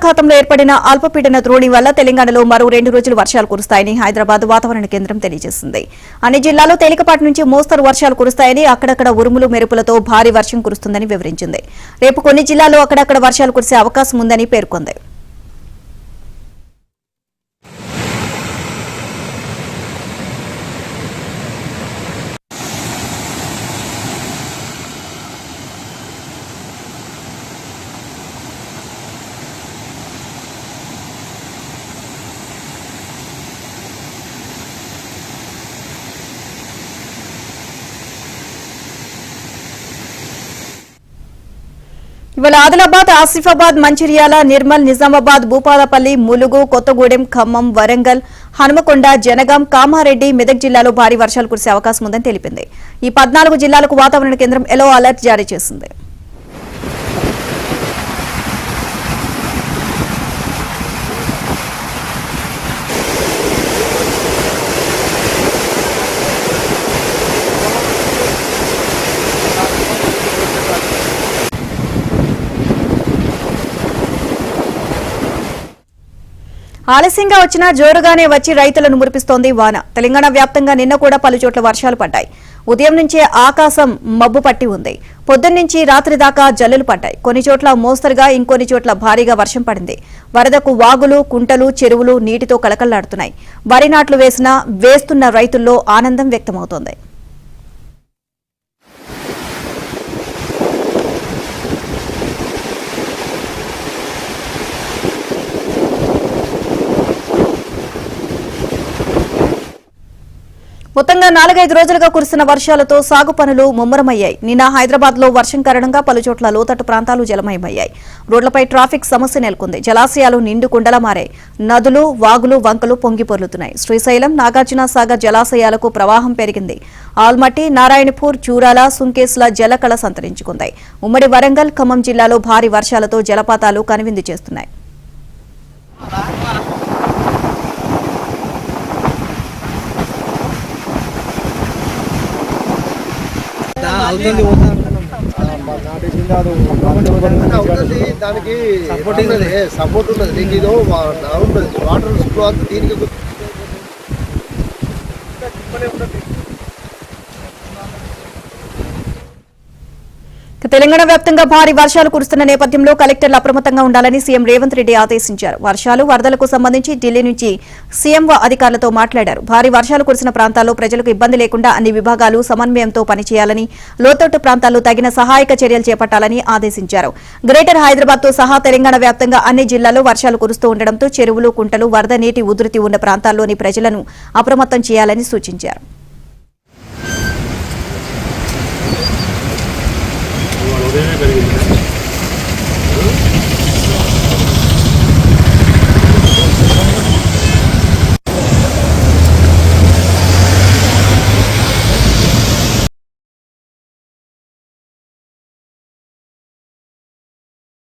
బంగాళాఖాతంలో ఏర్పడిన అల్పపీడన ద్రోణి వల్ల తెలంగాణలో మరో 2 రోజులు వర్షాలు కురుస్తాయని హైదరాబాద్ వాతావరణ కేంద్రం తెలియజేసింది. అన్ని జిల్లాల్లో తేలికపాటి నుంచి మోస్తరు వర్షాలు కురుస్తాయని, అక్కడక్కడ ఉరుములు మెరుపులతో భారీ వర్షం కురుస్తుందని వివరించింది. రేపు కొన్ని జిల్లాల్లో అక్కడక్కడ వర్షాలు కురిసే అవకాశం ఉందని పేర్కొంది. ఇవాళ ఆదిలాబాద్, ఆసిఫాబాద్, మంచిర్యాల, నిర్మల్, నిజామాబాద్, భూపాలపల్లి, ములుగు, కొత్తగూడెం, ఖమ్మం, వరంగల్, హనుమకొండ, జనగాం, కామారెడ్డి, మెదక్ జిల్లాలో భారీ వర్షాలు కురిసే అవకాశం ఉందని తెలిపింది. ఈ 14 జిల్లాలకు వాతావరణ కేంద్రం ఎల్లో అలర్ట్ జారీ చేసింది. ఆలస్యంగా వచ్చినా జోరుగానే వచ్చి రైతులను మురిపిస్తోంది వాన. తెలంగాణ వ్యాప్తంగా నిన్న కూడా పలుచోట్ల వర్షాలు పడ్డాయి. ఉదయం నుంచే ఆకాశం మబ్బు పట్టి ఉంది. పొద్దున్నుంచి రాత్రి దాకా జల్లులు పడ్డాయి. కొన్ని చోట్ల మోస్తరుగా, ఇంకొన్ని చోట్ల భారీగా వర్షం పడింది. వరదకు వాగులు, కుంటలు, చెరువులు నీటితో కళకళ్లాడుతున్నాయి. వరి నాట్లు వేస్తున్న రైతుల్లో ఆనందం వ్యక్తమవుతోంది. మొత్తంగా 4-5 రోజులుగా కురిసిన వర్షాలతో సాగు పనులు ముమ్మరమయ్యాయి. నిన్న హైదరాబాద్ లో వర్షం కారణంగా పలుచోట్ల లోతట్టు ప్రాంతాలు జలమయమయ్యాయి. రోడ్లపై ట్రాఫిక్ సమస్య నెలకొంది. జలాశయాలు నిండు కుండలా మారాయి. నదులు, వాగులు, వంకలు పొంగి పొర్లుతున్నాయి. శ్రీశైలం, నాగార్జున సాగర్ జలాశయాలకు ప్రవాహం పెరిగింది. ఆల్మట్టి, నారాయణపూర్, చూరాల, సుంకేసుల జలకళ సంతరించుకుంది. ఉమ్మడి వరంగల్, ఖమ్మం జిల్లాలో భారీ వర్షాలతో జలపాతాలు కనువిందు చేస్తున్నాయి. దానికి సపోర్ట్ ఉన్నది. నీకు ఇది ఉంటుంది వాటర్ ఫ్లో అంతా దీనికి తెలంగాణ వ్యాప్తంగా భారీ వర్షాలు కురుస్తున్న నేపథ్యంలో కలెక్టర్లు అప్రమత్తంగా ఉండాలని సీఎం రేవంత్ రెడ్డి ఆదేశించారు. వర్షాలు, వరదలకు సంబంధించి ఢిల్లీ నుంచి సీఎంఓ అధికారులతో మాట్లాడారు. భారీ వర్షాలు కురిసిన ప్రాంతాల్లో ప్రజలకు ఇబ్బంది లేకుండా అన్ని విభాగాలు సమన్వయంతో పనిచేయాలని, లోతట్టు ప్రాంతాల్లో తగిన సహాయక చర్యలు చేపట్టాలని ఆదేశించారు. గ్రేటర్ హైదరాబాద్ తో సహా తెలంగాణ వ్యాప్తంగా అన్ని జిల్లాల్లో వర్షాలు కురుస్తూ ఉండడంతో చెరువులు, కుంటలు, వరద నీటి ఉధృతి ఉన్న ప్రాంతాల్లోని ప్రజలను అప్రమత్తం చేయాలని సూచించారు. ఉదయమే పెరిగింది.